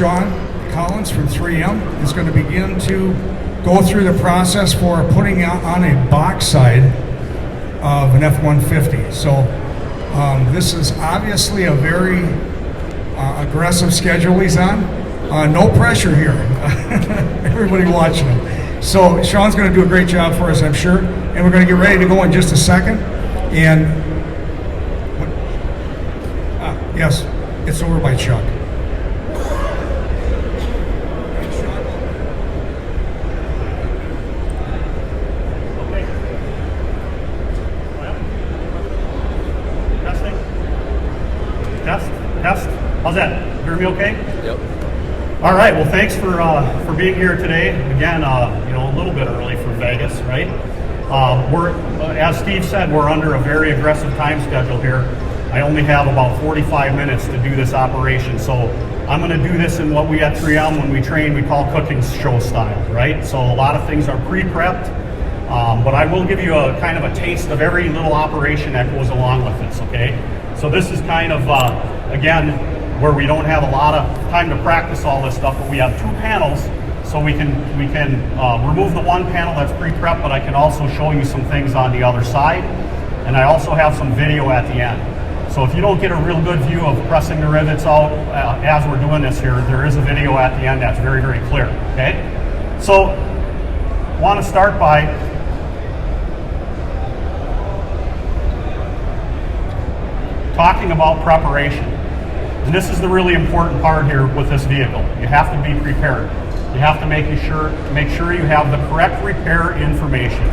Sean Collins from 3M is going to begin to go through the process for putting on a Boxside of an F-150. So this is obviously a very aggressive schedule he's on. No pressure here. Everybody watching him. So Sean's going to do a great job for us, I'm sure. And we're going to get ready to go in just a second. And yes, it's over by Chuck. Test. How's that? Hear me okay? Yep. All right. Well, thanks for being here today. Again, a little bit early for Vegas, right? We're, as Steve said, we're under a very aggressive time schedule here. I only have about 45 minutes to do this operation, so I'm going to do this in what we at 3M, when we train, we call cooking show style, right? So a lot of things are pre-prepped, but I will give you a kind of a taste of every little operation that goes along with this, okay? So this is kind of, again, where we don't have a lot of time to practice all this stuff, but we have two panels, so we can remove the one panel that's pre-prepped, but I can also show you some things on the other side, and I also have some video at the end. So if you don't get a real good view of pressing the rivets out as we're doing this here, there is a video at the end that's very, very clear, okay? So I want to start by talking about preparation. And this is the really important part here with this vehicle. You have to be prepared. You have to make sure you have the correct repair information.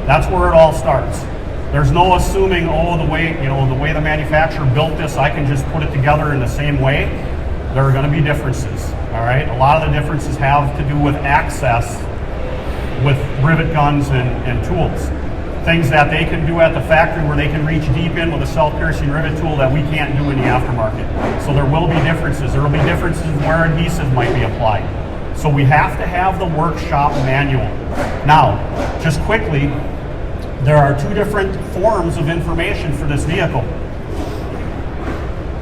That's where it all starts. There's no assuming, oh, the way the manufacturer built this, I can just put it together in the same way. There are going to be differences, all right? A lot of the differences have to do with access with rivet guns and tools. Things that they can do at the factory where they can reach deep in with a self-piercing rivet tool that we can't do in the aftermarket. So there will be differences. There will be differences where adhesive might be applied. So we have to have the workshop manual. Now, just quickly, there are two different forms of information for this vehicle.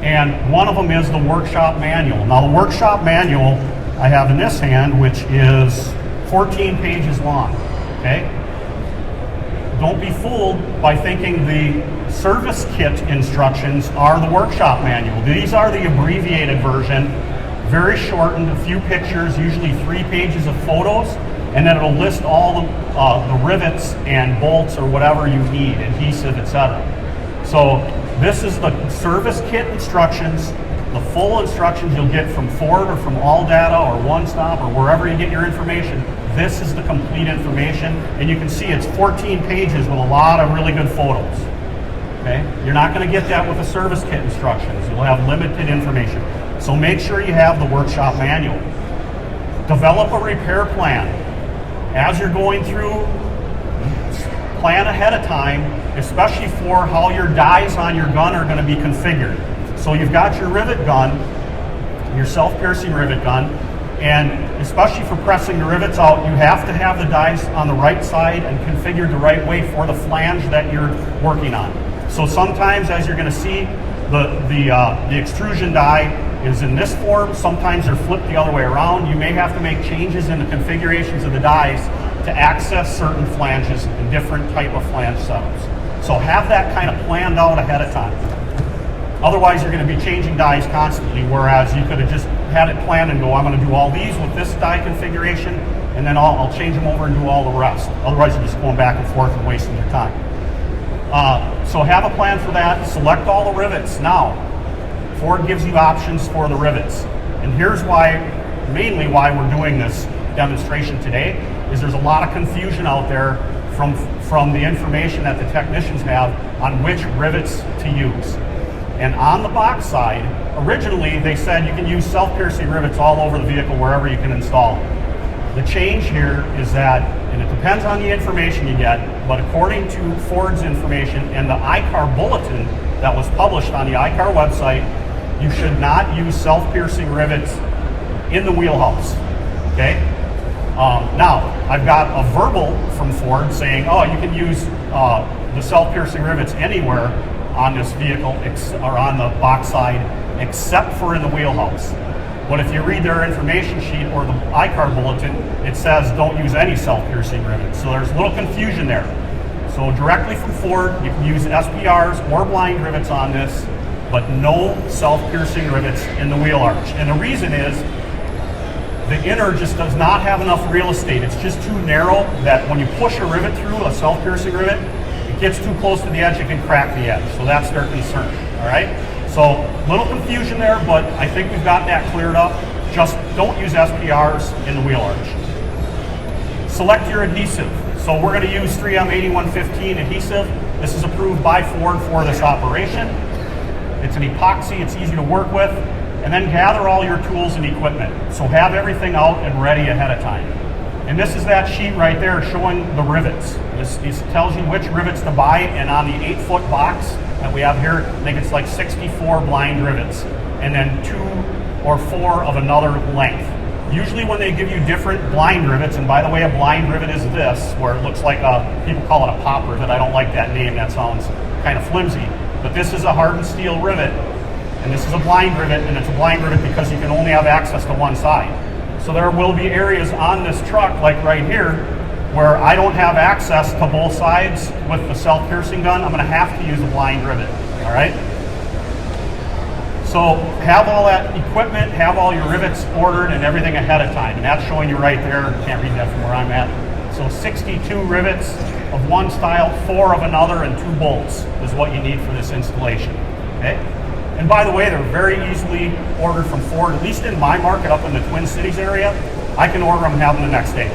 And one of them is the workshop manual. Now the workshop manual I have in this hand, which is 14 pages long, okay? Don't be fooled by thinking the service kit instructions are the workshop manual. These are the abbreviated version, very shortened, a few pictures, usually 3 pages of photos, and then it'll list all the rivets and bolts or whatever you need, adhesive, etc. So this is the service kit instructions, the full instructions you'll get from Ford or from All Data or One Stop or wherever you get your information. This is the complete information, and you can see it's 14 pages with a lot of really good photos. Okay? You're not going to get that with the service kit instructions. You'll have limited information. So make sure you have the workshop manual. Develop a repair plan. As you're going through, plan ahead of time, especially for how your dies on your gun are going to be configured. So you've got your rivet gun, your self-piercing rivet gun, and especially for pressing the rivets out, you have to have the dies on the right side and configured the right way for the flange that you're working on. So sometimes, as you're going to see, the extrusion die is in this form. Sometimes they're flipped the other way around. You may have to make changes in the configurations of the dies to access certain flanges and different type of flange setups. So have that kind of planned out ahead of time. Otherwise, you're going to be changing dies constantly, whereas you could have just had it planned and go, I'm going to do all these with this die configuration, and then I'll change them over and do all the rest. Otherwise, you're just going back and forth and wasting your time. So have a plan for that. Select all the rivets. Now, Ford gives you options for the rivets. And here's why, mainly why we're doing this demonstration today, is there's a lot of confusion out there from the information that the technicians have on which rivets to use. And on the Boxside, originally they said you can use self-piercing rivets all over the vehicle wherever you can install them. The change here is that, and it depends on the information you get, but according to Ford's information and the ICAR bulletin that was published on the ICAR website, you should not use self-piercing rivets in the wheelhouse, okay? Now, I've got a verbal from Ford saying, oh, you can use the self-piercing rivets anywhere on this vehicle or on the Boxside except for in the wheelhouse. But if you read their information sheet or the ICAR bulletin, it says don't use any self-piercing rivets. So there's a little confusion there. So directly from Ford, you can use SPRs or blind rivets on this, but no self-piercing rivets in the wheel arch. And the reason is the inner just does not have enough real estate. It's just too narrow that when you push a rivet through, a self-piercing rivet, it gets too close to the edge, it can crack the edge. So that's their concern, all right? So little confusion there, but I think we've got that cleared up. Just don't use SPRs in the wheel arch. Select your adhesive. So we're going to use 3M 8115 adhesive. This is approved by Ford for this operation. It's an epoxy, it's easy to work with. And then gather all your tools and equipment. So have everything out and ready ahead of time. And this is that sheet right there showing the rivets. This tells you which rivets to buy, and on the 8-foot box that we have here, I think it's like 64 blind rivets, and then 2 or 4 of another length. Usually when they give you different blind rivets, and by the way, a blind rivet is this, where it looks like people call it a pop rivet. I don't like that name, that sounds kind of flimsy. But this is a hardened steel rivet, and this is a blind rivet, and it's a blind rivet because you can only have access to one side. So there will be areas on this truck, like right here, where I don't have access to both sides with the self-piercing gun. I'm going to have to use a blind rivet, all right? So have all that equipment, have all your rivets ordered and everything ahead of time. And that's showing you right there. Can't read that from where I'm at. So 62 rivets of one style, 4 of another, and 2 bolts is what you need for this installation, okay? And by the way, they're very easily ordered from Ford, at least in my market up in the Twin Cities area. I can order them and have them the next day.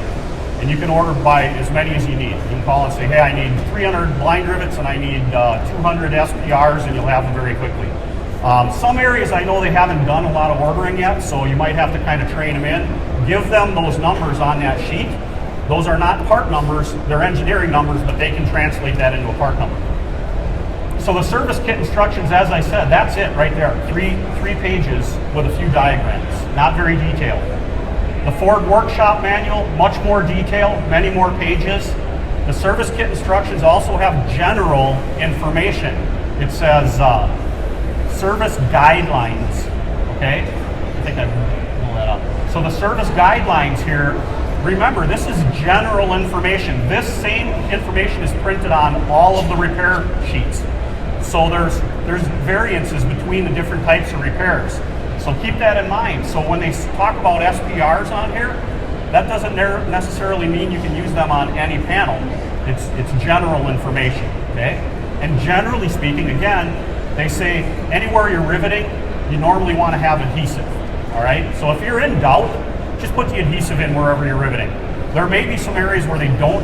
And you can order by as many as you need. You can call and say, hey, I need 300 blind rivets and I need 200 SPRs, and you'll have them very quickly. Some areas I know they haven't done a lot of ordering yet, so you might have to kind of train them in. Give them those numbers on that sheet. Those are not part numbers, they're engineering numbers, but they can translate that into a part number. So the service kit instructions, as I said, that's it right there. Three pages with a few diagrams, not very detailed. The Ford Workshop Manual, much more detailed, many more pages. The service kit instructions also have general information. It says service guidelines, okay? I think I pulled that up. So the service guidelines here, remember, this is general information. This same information is printed on all of the repair sheets. So there's variances between the different types of repairs. So keep that in mind. So when they talk about SPRs on here, that doesn't necessarily mean you can use them on any panel. It's general information, okay? And generally speaking, again, they say anywhere you're riveting, you normally want to have adhesive, all right? So if you're in doubt, just put the adhesive in wherever you're riveting. There may be some areas where they don't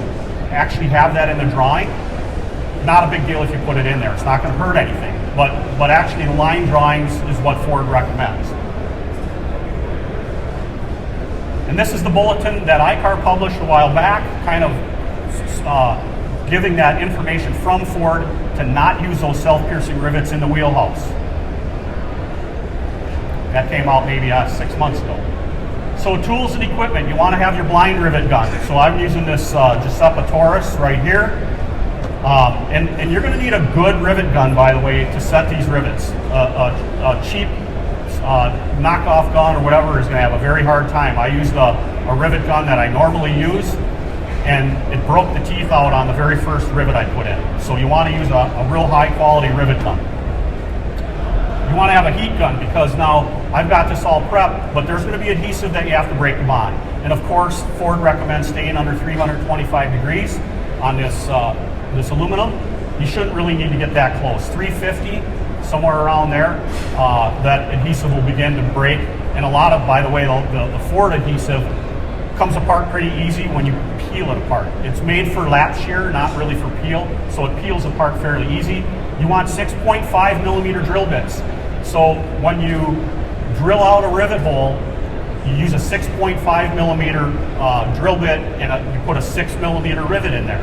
actually have that in the drawing. Not a big deal if you put it in there. It's not going to hurt anything. But actually, the line drawings is what Ford recommends. And this is the bulletin that ICAR published a while back, kind of giving that information from Ford to not use those self-piercing rivets in the wheelhouse. That came out maybe 6 months ago. So tools and equipment, you want to have your blind rivet gun. So I'm using this Giuseppe Taurus right here. And you're going to need a good rivet gun, by the way, to set these rivets. A cheap knockoff gun or whatever is going to have a very hard time. I used a rivet gun that I normally use, and it broke the teeth out on the very first rivet I put in. So you want to use a real high quality rivet gun. You want to have a heat gun because now I've got this all prepped, but there's going to be adhesive that you have to break them on. And of course, Ford recommends staying under 325 degrees on this aluminum. You shouldn't really need to get that close. 350, somewhere around there, that adhesive will begin to break. And a lot of, by the way, the Ford adhesive comes apart pretty easy when you peel it apart. It's made for lap shear, not really for peel, so it peels apart fairly easy. You want 6.5 millimeter drill bits. So when you drill out a rivet hole, you use a 6.5 millimeter drill bit and you put a 6 millimeter rivet in there.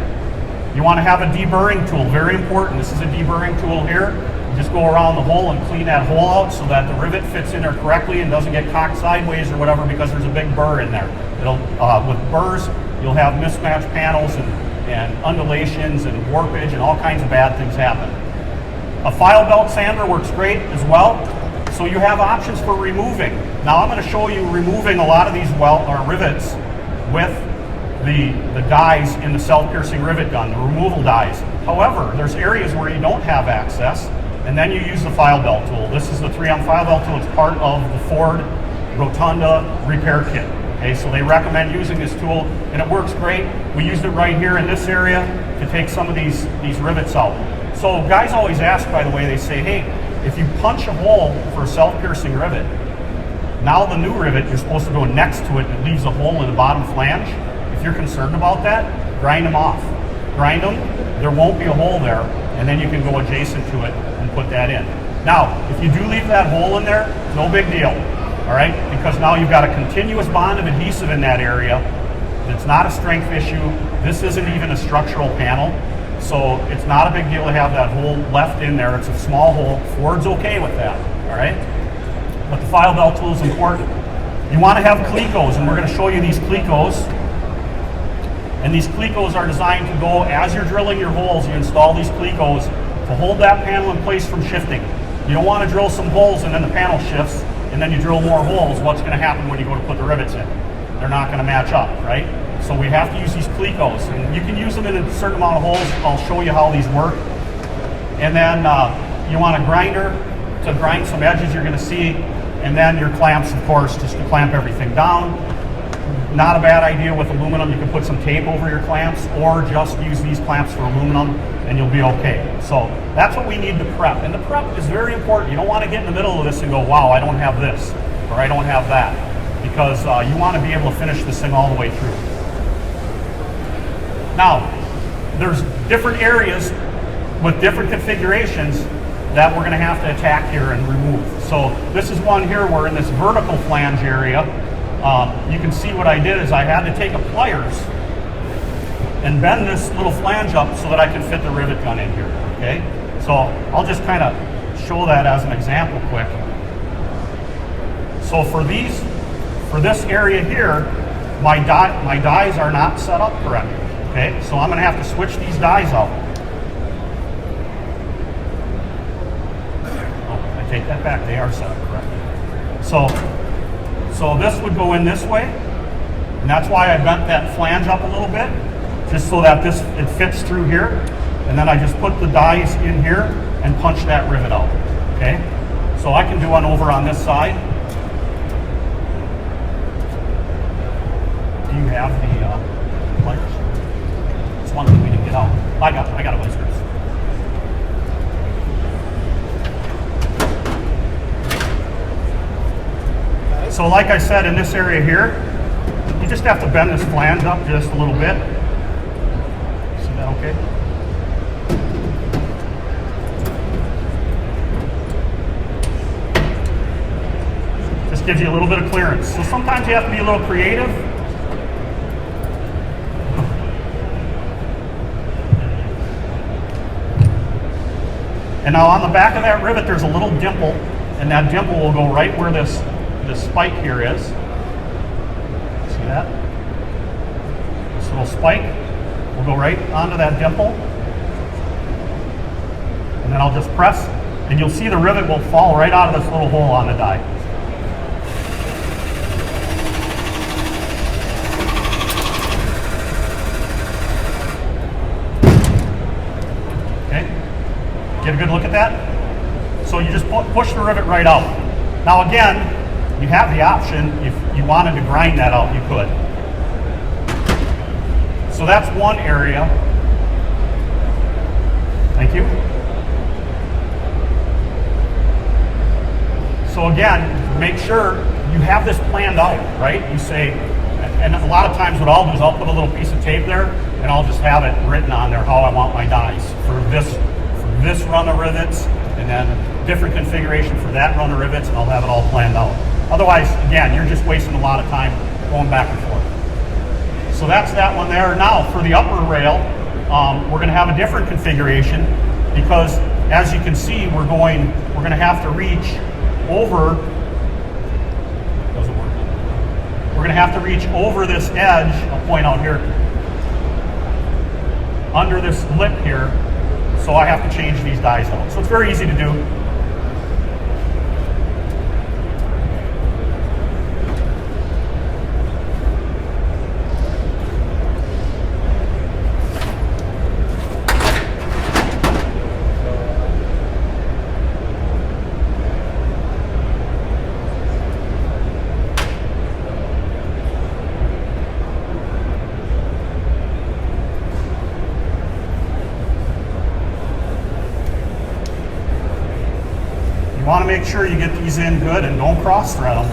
You want to have a deburring tool, very important. This is a deburring tool here. You just go around the hole and clean that hole out so that the rivet fits in there correctly and doesn't get cocked sideways or whatever because there's a big burr in there. With burrs, you'll have mismatched panels and undulations and warpage and all kinds of bad things happen. A file belt sander works great as well. So you have options for removing. Now I'm going to show you removing a lot of these rivets with the dies in the self-piercing rivet gun, the removal dies. However, there's areas where you don't have access, and then you use the file belt tool. This is the 3M file belt tool. It's part of the Ford Rotunda repair kit. Okay, so they recommend using this tool, and it works great. We used it right here in this area to take some of these rivets out. So guys always ask, by the way, they say, hey, if you punch a hole for a self-piercing rivet, now the new rivet, you're supposed to go next to it and it leaves a hole in the bottom flange. If you're concerned about that, grind them off. Grind them, there won't be a hole there, and then you can go adjacent to it and put that in. Now, if you do leave that hole in there, no big deal, all right? Because now you've got a continuous bond of adhesive in that area. It's not a strength issue. This isn't even a structural panel, so it's not a big deal to have that hole left in there. It's a small hole. Ford's okay with that, all right? But the file belt tool is important. You want to have clecos, and we're going to show you these clecos. And these clecos are designed to go, as you're drilling your holes, you install these clecos to hold that panel in place from shifting. You don't want to drill some holes and then the panel shifts, and then you drill more holes. What's going to happen when you go to put the rivets in? They're not going to match up, right? So we have to use these clecos, and you can use them in a certain amount of holes. I'll show you how these work. And then you want a grinder to grind some edges you're going to see, and then your clamps, of course, just to clamp everything down. Not a bad idea with aluminum. You can put some tape over your clamps, or just use these clamps for aluminum, and you'll be okay. So that's what we need to prep. And the prep is very important. You don't want to get in the middle of this and go, wow, I don't have this, or I don't have that, because you want to be able to finish this thing all the way through. Now, there's different areas with different configurations that we're going to have to attack here and remove. So this is one here where in this vertical flange area, you can see what I did is I had to take a pliers and bend this little flange up so that I can fit the rivet gun in here, okay? So I'll just kind of show that as an example quick. So for this area here, my dies are not set up correctly, okay? So I'm gonna have to switch these dies out. Oh, I take that back, they are set up correctly. So this would go in this way, and that's why I bent that flange up a little bit, just so that it fits through here. And then I just put the dies in here and punch that rivet out, okay? So I can do one over on this side. Do you have the pliers? It's one that we didn't get out. I got a whiskers. So like I said, in this area here, you just have to bend this flange up just a little bit. See that okay? Just gives you a little bit of clearance. So sometimes you have to be a little creative. And now on the back of that rivet, there's a little dimple, and that dimple will go right where this spike here is. See that? This little spike will go right onto that dimple. And then I'll just press, and you'll see the rivet will fall right out of this little hole on the die. Okay? Get a good look at that? So you just push the rivet right out. Now again, you have the option, if you wanted to grind that out, you could. So that's one area. Thank you. So again, make sure you have this planned out, right? You say, and a lot of times what I'll do is I'll put a little piece of tape there, and I'll just have it written on there how I want my dies for this run of rivets, and then different configuration for that run of rivets, and I'll have it all planned out. Otherwise, again, you're just wasting a lot of time going back and forth. So that's that one there. Now, for the upper rail, we're going to have a different configuration, because as you can see, we're going to have to reach over. Doesn't work. We're going to have to reach over this edge. I'll point out here, under this lip here. So I have to change these dies out. So it's very easy to do. You want to make sure you get these in good and don't cross thread them.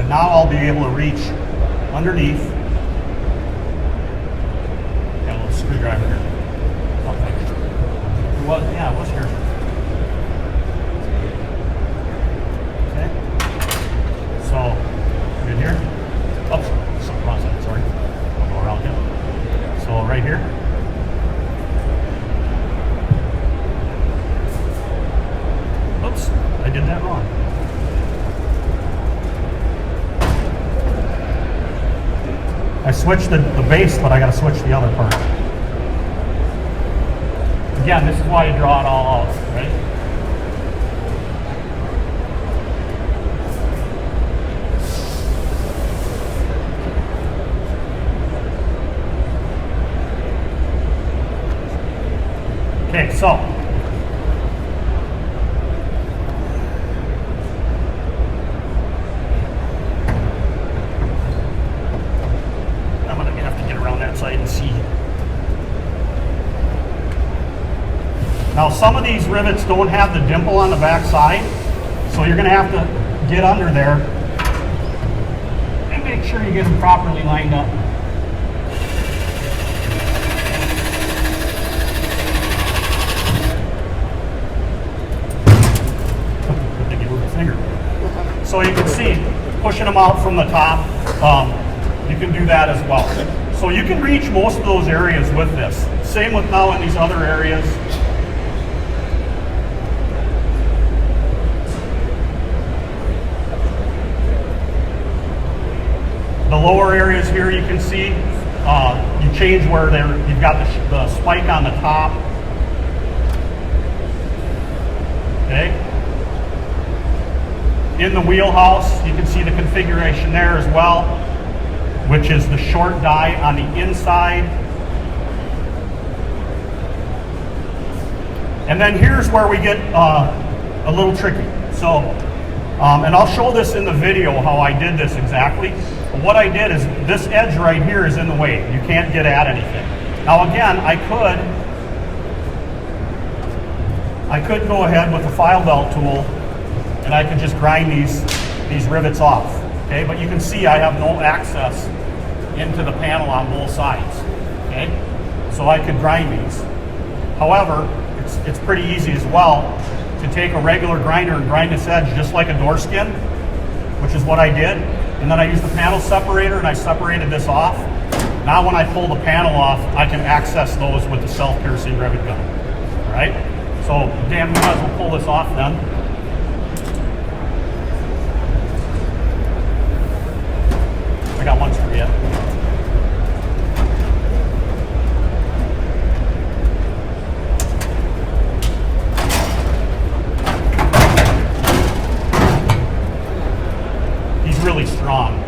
And now I'll be able to reach underneath. Got a little screwdriver here. Okay. It was, yeah, it was here. Okay. So, good here. Oops, something wrong side, sorry. I'll go around here. So right here. Oops, I did that wrong. I switched the base, but I got to switch the other part. Again, this is why you draw it all out, right? Okay, so I'm going to have to get around that side and see. Now some of these rivets don't have the dimple on the back side, so you're going to have to get under there and make sure you get them properly lined up. So you can see, pushing them out from the top, you can do that as well. So you can reach most of those areas with this. Same with now in these other areas. The lower areas here you can see, you change where you've got the spike on the top. Okay. In the wheelhouse, you can see the configuration there as well, which is the short die on the inside. And then here's where we get a little tricky. So, and I'll show this in the video how I did this exactly. But what I did is this edge right here is in the way. You can't get at anything. Now again, I could go ahead with the file belt tool and I could just grind these rivets off, okay? But you can see I have no access into the panel on both sides, okay? So I could grind these. However, it's pretty easy as well to take a regular grinder and grind this edge just like a door skin, which is what I did. And then I used the panel separator and I separated this off. Now when I pull the panel off, I can access those with the self-piercing rivet gun, all right? So Dan, we might as well pull this off then. I got one screw yet. He's really strong.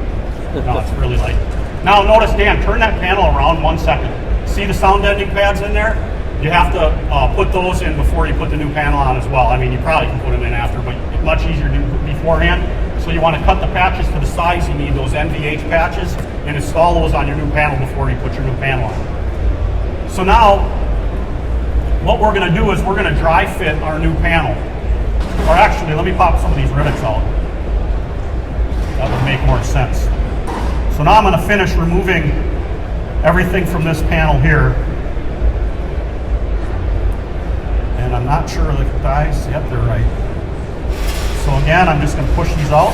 No, it's really light. Now notice, Dan, turn that panel around 1 second. See the sound deadening pads in there? You have to put those in before you put the new panel on as well. I mean, you probably can put them in after, but it's much easier to do beforehand. So you want to cut the patches to the size you need, those NVH patches, and install those on your new panel before you put your new panel on. So now, what we're going to do is we're going to dry fit our new panel. Or actually, let me pop some of these rivets out. That would make more sense. So now I'm going to finish removing everything from this panel here. And I'm not sure of the dies. Yep, they're right. So again, I'm just going to push these out.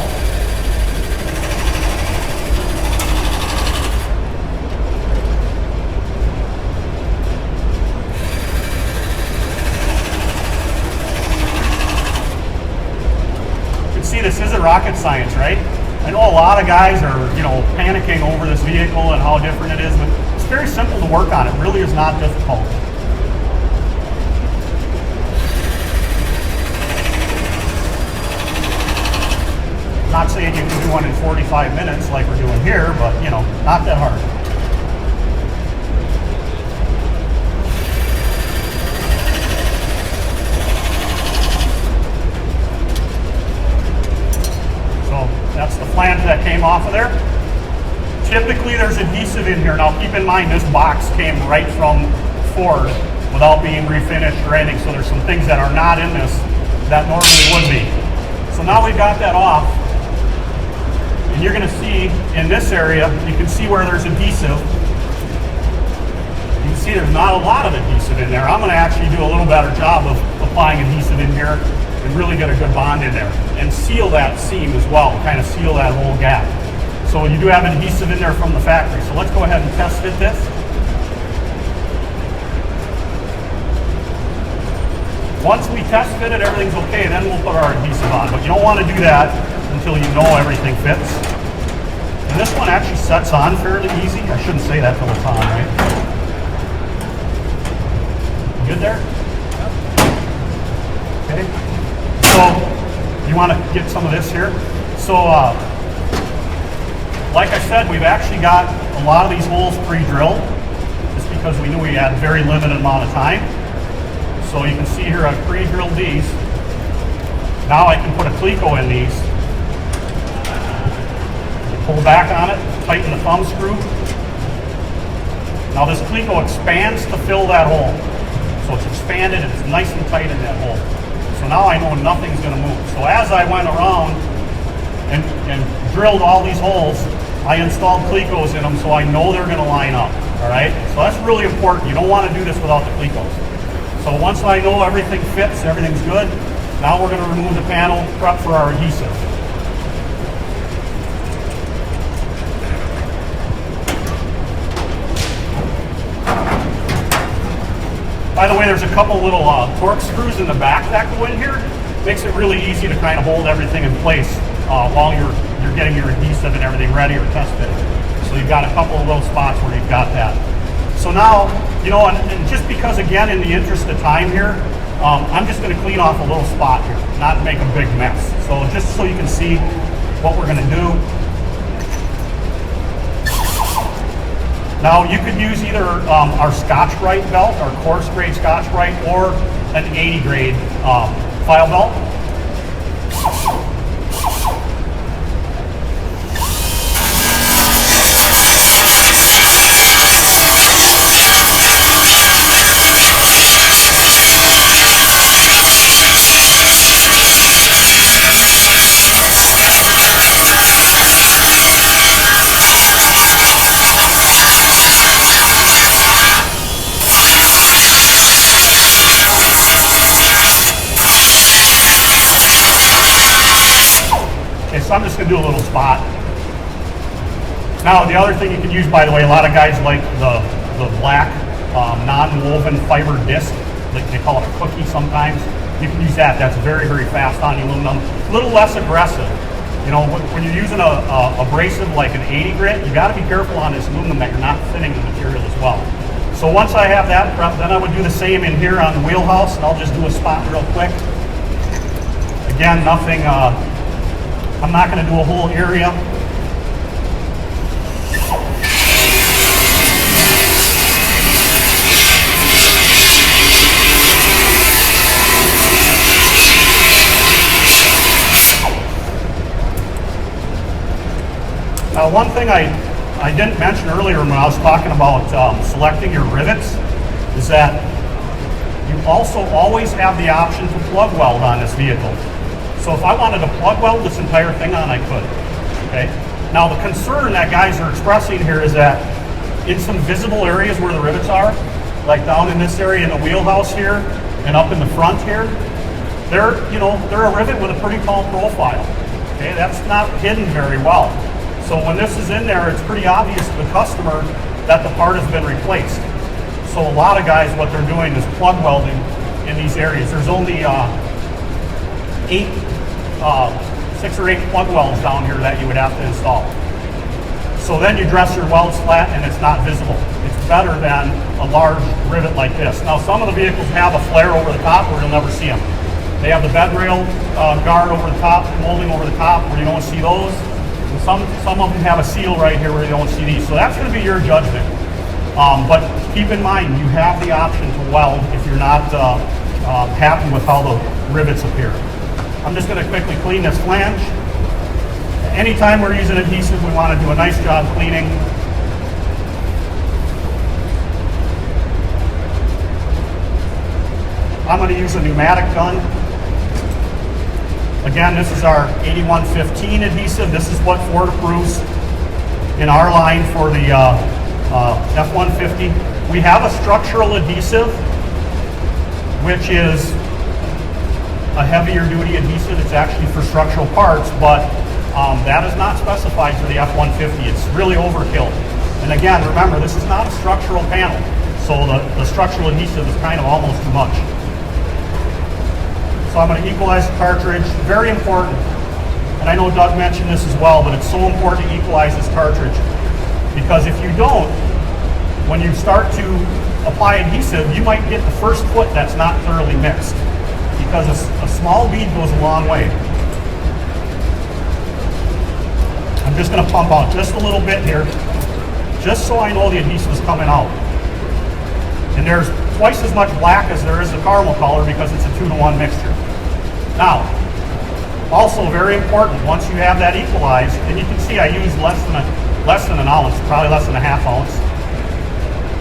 You can see this isn't rocket science, right? I know a lot of guys are, panicking over this vehicle and how different it is, but it's very simple to work on. It really is not difficult. Not saying you can do one in 45 minutes like we're doing here, but not that hard. So that's the flange that came off of there. Typically there's adhesive in here. Now keep in mind this box came right from Ford without being refinished or anything, so there's some things that are not in this that normally would be. So now we've got that off, and you're going to see in this area, you can see where there's adhesive. You can see there's not a lot of adhesive in there. I'm going to actually do a little better job of applying adhesive in here and really get a good bond in there and seal that seam as well, kind of seal that whole gap. So you do have adhesive in there from the factory. So let's go ahead and test fit this. Once we test fit it, everything's okay, then we'll put our adhesive on. But you don't want to do that until you know everything fits. And this one actually sets on fairly easy. I shouldn't say that till it's on, right? Good there? Okay. So you want to get some of this here. So like I said, we've actually got a lot of these holes pre-drilled just because we knew we had a very limited amount of time. So you can see here I've pre-drilled these. Now I can put a cleco in these. Pull back on it, tighten the thumb screw. Now this cleco expands to fill that hole. So it's expanded and it's nice and tight in that hole. So now I know nothing's going to move. So as I went around and drilled all these holes, I installed clecos in them so I know they're going to line up. All right? So that's really important. You don't want to do this without the clecos. So once I know everything fits, everything's good, now we're going to remove the panel, prep for our adhesive. By the way, there's a couple little torque screws in the back that go in here. Makes it really easy to kind of hold everything in place while you're getting your adhesive and everything ready or test fit. So you've got a couple of little spots where you've got that. So now, you know, and just because, again, in the interest of time here, I'm just going to clean off a little spot here, not make a big mess. So just so you can see what we're going to do. Now, you could use either our Scotch-Brite belt, our coarse-grade Scotch-Brite, or an 80-grade file belt. So I'm just going to do a little spot. Now the other thing you can use, by the way, a lot of guys like the black non-woven fiber disc, like they call it a cookie sometimes. You can use that. That's very, very fast on aluminum. A little less aggressive. You know, when you're using a abrasive like an 80 grit, you got to be careful on this aluminum that you're not thinning the material as well. So once I have that prepped, then I would do the same in here on the wheelhouse, and I'll just do a spot real quick. Again, nothing. I'm not going to do a whole area. Now, one thing I didn't mention earlier when I was talking about selecting your rivets is that you also always have the option to plug weld on this vehicle. So if I wanted to plug weld this entire thing on, I could, okay? Now the concern that guys are expressing here is that in some visible areas where the rivets are, like down in this area in the wheelhouse here and up in the front here, they're a rivet with a pretty tall profile, okay? That's not hidden very well. So when this is in there, it's pretty obvious to the customer that the part has been replaced. So a lot of guys, what they're doing is plug welding in these areas. There's only 6 or 8 plug welds down here that you would have to install. So then you dress your welds flat and it's not visible. It's better than a large rivet like this. Now some of the vehicles have a flare over the top where you'll never see them. They have the bed rail guard over the top, molding over the top where you don't see those. And some of them have a seal right here where you don't see these. So that's going to be your judgment. But keep in mind, you have the option to weld if you're not happy with how the rivets appear. I'm just going to quickly clean this flange. anytime we're using adhesive, we want to do a nice job cleaning. I'm going to use a pneumatic gun. Again, this is our 8115 adhesive. This is what Ford approves in our line for the F-150. We have a structural adhesive, which is a heavier duty adhesive. It's actually for structural parts, but that is not specified for the F-150. It's really overkill. And again, remember, this is not a structural panel, so the structural adhesive is kind of almost too much. So I'm going to equalize the cartridge. Very important. And I know Doug mentioned this as well, but it's so important to equalize this cartridge, because if you don't, when you start to apply adhesive, you might get the first foot that's not thoroughly mixed, because a small bead goes a long way. I'm just going to pump out just a little bit here, just so I know the adhesive is coming out. And there's twice as much black as there is the caramel color, because it's a 2-to-1 mixture. Now, also very important, once you have that equalized, and you can see I use less than an ounce, probably less than a half ounce.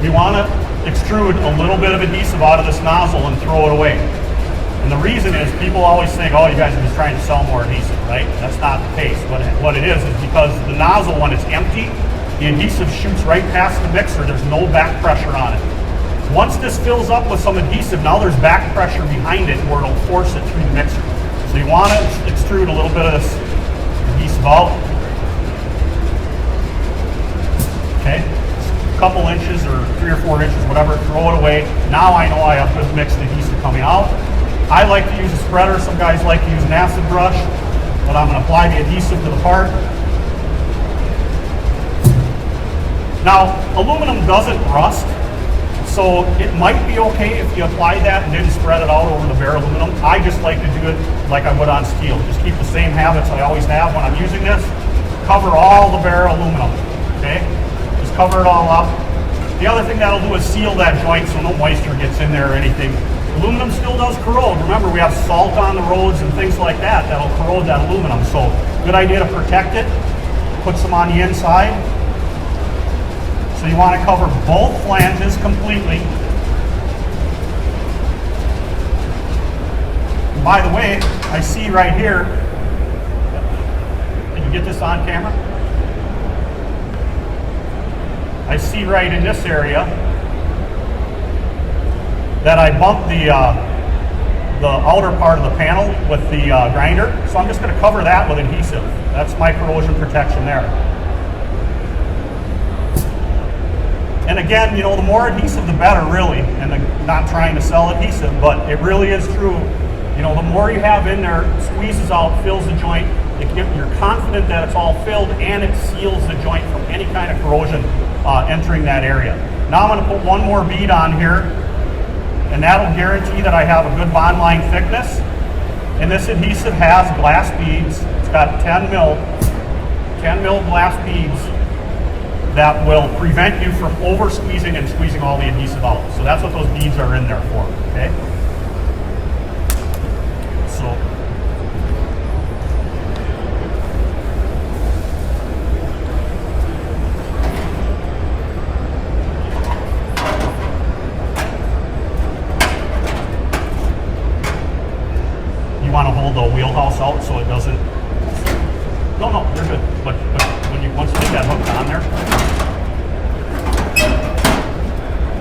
We want to extrude a little bit of adhesive out of this nozzle and throw it away. And the reason is, people always think, oh, you guys are just trying to sell more adhesive, right? That's not the case. What it is because the nozzle, when it's empty, the adhesive shoots right past the mixer. There's no back pressure on it. Once this fills up with some adhesive, now there's back pressure behind it where it'll force it through the mixer. So you want to extrude a little bit of this adhesive out. Okay, a couple inches or 3 or 4 inches, whatever, throw it away. Now I know I have good mixed adhesive coming out. I like to use a spreader. Some guys like to use an acid brush, but I'm going to apply the adhesive to the part. Now, aluminum doesn't rust, so it might be okay if you applied that and didn't spread it out over the bare aluminum. I just like to do it like I would on steel. Just keep the same habits I always have when I'm using this. Cover all the bare aluminum, okay? Just cover it all up. The other thing that'll do is seal that joint so no moisture gets in there or anything. Aluminum still does corrode. Remember, we have salt on the roads and things like that that'll corrode that aluminum. So, good idea to protect it. Put some on the inside. So you want to cover both flanges completely. And by the way, I see right here, can you get this on camera? I see right in this area that I bumped the outer part of the panel with the grinder. So I'm just going to cover that with adhesive. That's my corrosion protection there. And again, you know, the more adhesive, the better, really. And not trying to sell adhesive, but it really is true. You know, the more you have in there, squeezes out, fills the joint. You're confident that it's all filled, and it seals the joint from any kind of corrosion entering that area. Now I'm going to put one more bead on here, and that'll guarantee that I have a good bond line thickness. And this adhesive has glass beads. It's got 10 mil glass beads that will prevent you from over squeezing and squeezing all the adhesive out. So that's what those beads are in there for, okay? So, you want to hold the wheelhouse out so it doesn't, no, you're good. But once you get that hooked on there,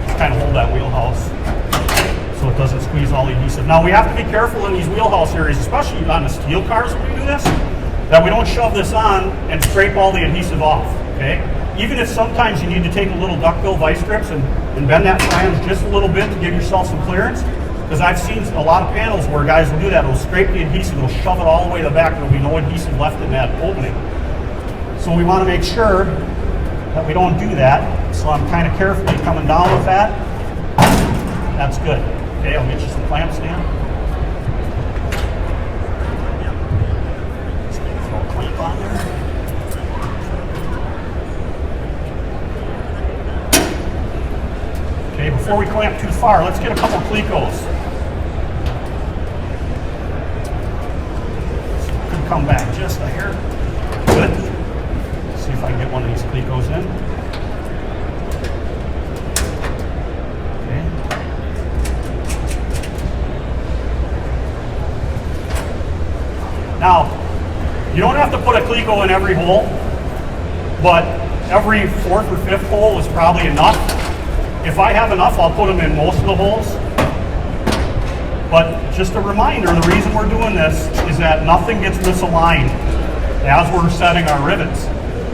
just kind of hold that wheelhouse so it doesn't squeeze all the adhesive. Now we have to be careful in these wheelhouse areas, especially on the steel cars when we do this, that we don't shove this on and scrape all the adhesive off, okay? Even if sometimes you need to take a little duckbill vice grips and bend that flange just a little bit to give yourself some clearance, because I've seen a lot of panels where guys will do that. They'll scrape the adhesive, they'll shove it all the way to the back, there'll be no adhesive left in that opening. So we want to make sure that we don't do that. So I'm kind of carefully coming down with that. That's good. Okay, I'll get you some clamps, Dan. Just throw a clamp on there. Okay, before we clamp too far, let's get a couple clecos. Could come back just a hair. Good. Now, you don't have to put a cleco in every hole, but every fourth or fifth hole is probably enough. If I have enough, I'll put them in most of the holes. But just a reminder, the reason we're doing this is that nothing gets misaligned as we're setting our rivets.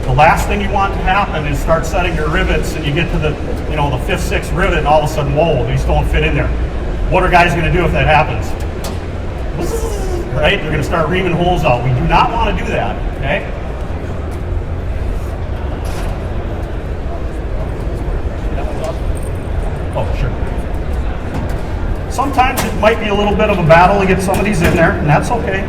The last thing you want to happen is start setting your rivets and you get to the, the fifth, sixth rivet and all of a sudden, whoa, these don't fit in there. What are guys going to do if that happens? Right? They're going to start reaming holes out. We do not want to do that, okay? Oh, sure. Sometimes it might be a little bit of a battle to get some of these in there, and that's okay.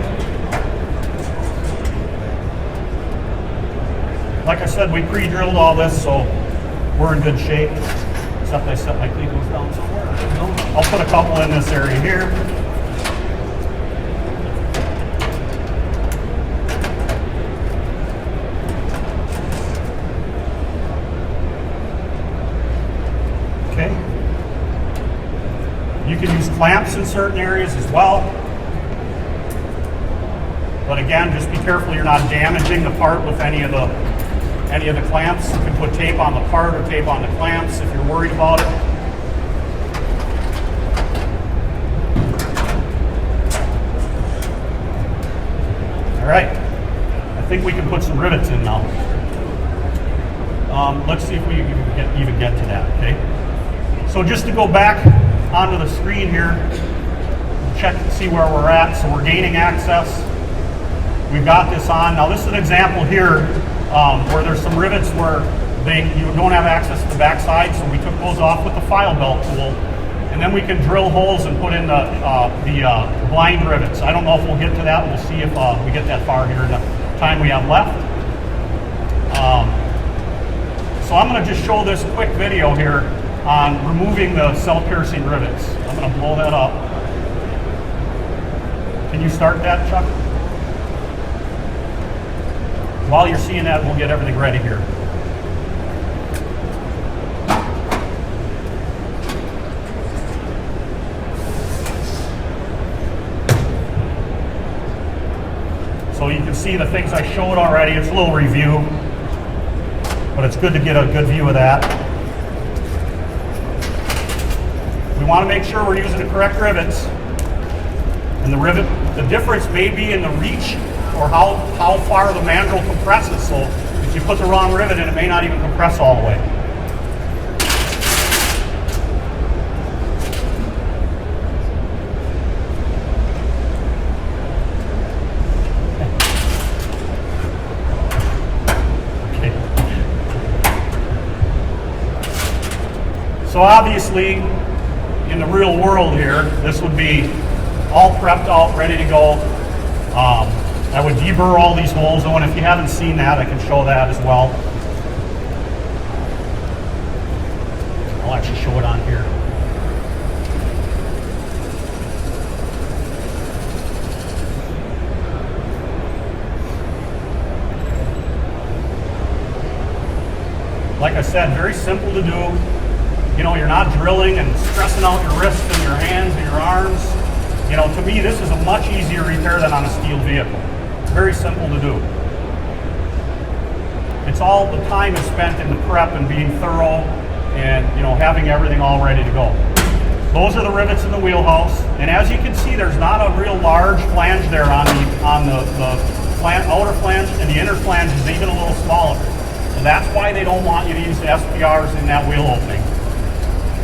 Like I said, we pre-drilled all this, so we're in good shape. Except I set my cleats down somewhere. I'll put a couple in this area here. Okay. You can use clamps in certain areas as well. But again, just be careful you're not damaging the part with any of the clamps. You can put tape on the part or tape on the clamps if you're worried about it. All right, I think we can put some rivets in now. Let's see if we even get to that, okay? So just to go back onto the screen here, check to see where we're at. So we're gaining access. We've got this on. Now this is an example here where there's some rivets where you don't have access to the backside, so we took those off with the file belt tool, and then we can drill holes and put in the blind rivets. I don't know if we'll get to that. We'll see if we get that far here in the time we have left. So I'm going to just show this quick video here on removing the self-piercing rivets. I'm going to blow that up. Can you start that, Chuck? While you're seeing that, we'll get everything ready here. So you can see the things I showed already. It's a little review, but it's good to get a good view of that. We want to make sure we're using the correct rivets. And the difference may be in the reach or how far the mandrel compresses. So if you put the wrong rivet in, it may not even compress all the way. Okay. So obviously, in the real world here, this would be all prepped out, ready to go. I would deburr all these holes, and if you haven't seen that, I can show that as well. I'll actually show it on here. Like I said, very simple to do. You're not drilling and stressing out your wrists and your hands and your arms. To me, this is a much easier repair than on a steel vehicle. Very simple to do. It's all the time is spent in the prep and being thorough and having everything all ready to go. Those are the rivets in the wheelhouse, and as you can see, there's not a real large flange there on the outer flange, and the inner flange is even a little smaller. And that's why they don't want you to use the SPRs in that wheel opening.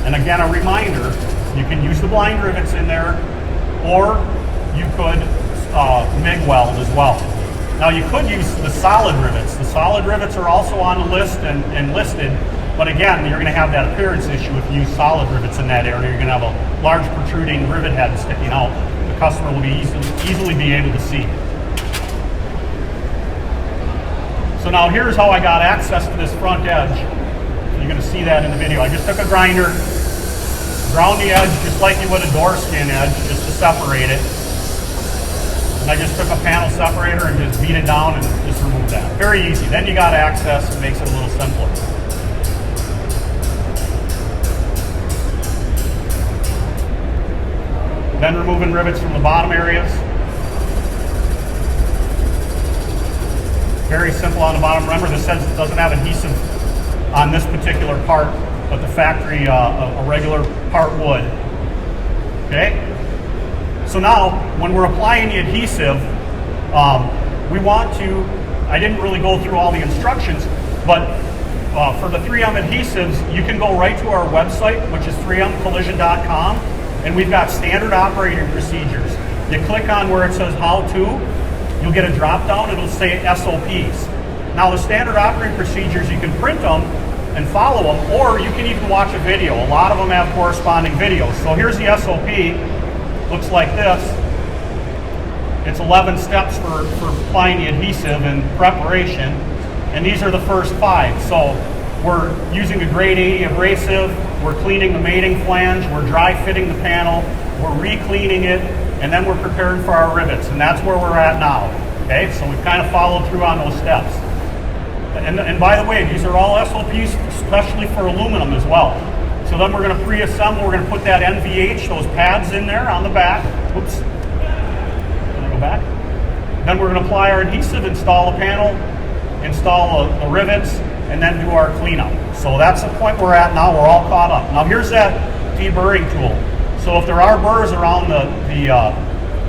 And again, a reminder, you can use the blind rivets in there, or you could MIG weld as well. Now you could use the solid rivets. The solid rivets are also on the list and listed, but again, you're going to have that appearance issue if you use solid rivets in that area. You're going to have a large protruding rivet head sticking out. The customer will be easily be able to see. So now here's how I got access to this front edge. You're going to see that in the video. I just took a grinder, ground the edge just like you would a door skin edge, just to separate it. And I just took a panel separator and just beat it down and just removed that. Very easy. Then you got access, it makes it a little simpler. Then removing rivets from the bottom areas. Very simple on the bottom. Remember, this says it doesn't have adhesive on this particular part, but the factory, a regular part would. Okay? So now, when we're applying the adhesive, we want to, I didn't really go through all the instructions, but for the 3M adhesives, you can go right to our website, which is 3mcollision.com, and we've got standard operating procedures. You click on where it says how to, you'll get a drop down, it'll say SOPs. Now the standard operating procedures, you can print them and follow them, or you can even watch a video. A lot of them have corresponding videos. So here's the SOP, looks like this. It's 11 steps for applying the adhesive and preparation, and these are the first 5. So we're using a grade 80 abrasive, we're cleaning the mating flange, we're dry fitting the panel, we're re-cleaning it, and then we're preparing for our rivets, and that's where we're at now. Okay, so we've kind of followed through on those steps. And by the way, these are all SOPs, especially for aluminum as well. So then we're going to pre-assemble, we're going to put that NVH, those pads in there on the back. Oops. Can I go back? Then we're going to apply our adhesive, install a panel, install the rivets, and then do our cleanup. So that's the point we're at now. We're all caught up. Now here's that deburring tool. So if there are burrs around the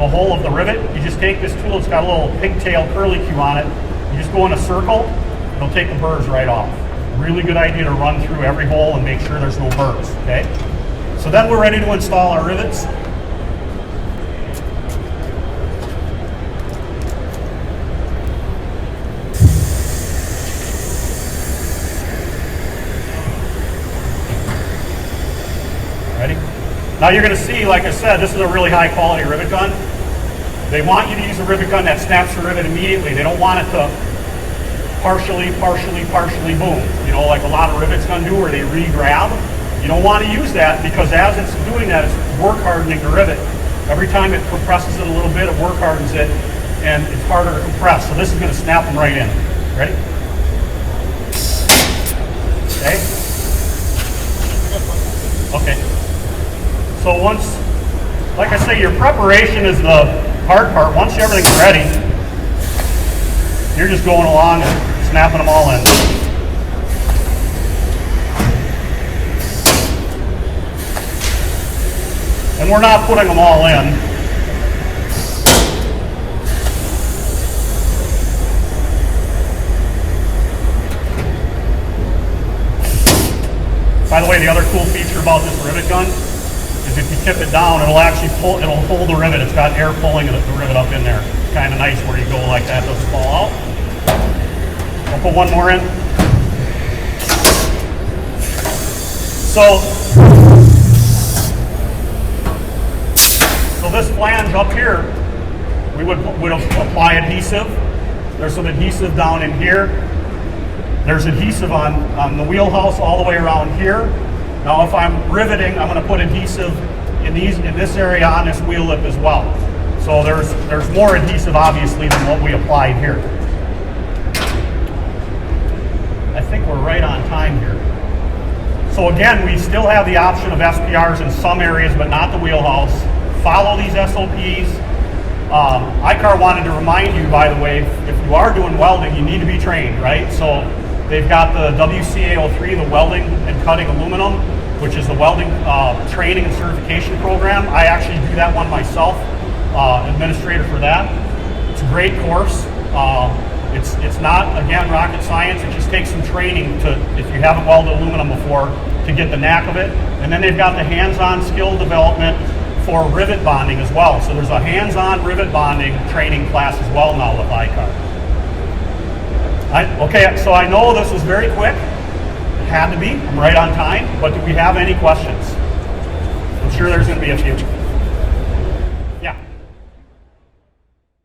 hole of the rivet, you just take this tool. It's got a little pigtail curlicue on it. You just go in a circle. It'll take the burrs right off. Really good idea to run through every hole and make sure there's no burrs. Okay. So then we're ready to install our rivets. Ready? Now you're going to see, like I said, this is a really high quality rivet gun. They want you to use a rivet gun that snaps the rivet immediately. They don't want it to partially boom. You know, like a lot of rivets gonna do where they re-grab. You don't want to use that, because as it's doing that, it's work hardening the rivet. Every time it compresses it a little bit, it work hardens it, and it's harder to compress. So this is gonna snap them right in. Ready? Okay. Okay. So once, like I say, your preparation is the hard part. Once everything's ready, you're just going along and snapping them all in. And we're not putting them all in. By the way, the other cool feature about this rivet gun is if you tip it down, it'll actually pull, it'll hold the rivet. It's got air pulling the rivet up in there. It's kind of nice where you go like that, doesn't fall out. I'll put one more in. So this flange up here, we would apply adhesive. There's some adhesive down in here. There's adhesive on the wheelhouse all the way around here. Now if I'm riveting, I'm going to put adhesive in this area on this wheel lip as well. So there's more adhesive obviously than what we applied here. I think we're right on time here. So again, we still have the option of SPRs in some areas, but not the wheelhouse. Follow these SOPs. ICAR wanted to remind you, by the way, if you are doing welding, you need to be trained, right? So they've got the WCA03, the Welding and Cutting Aluminum, which is the welding training and certification program. I actually do that one myself, administrator for that. It's a great course. It's not, again, rocket science. It just takes some training to, if you haven't welded aluminum before, to get the knack of it. And then they've got the hands-on skill development for rivet bonding as well. So there's a hands-on rivet bonding training class as well now with ICAR. Okay, so I know this was very quick. It had to be. I'm right on time. But do we have any questions? I'm sure there's going to be a few.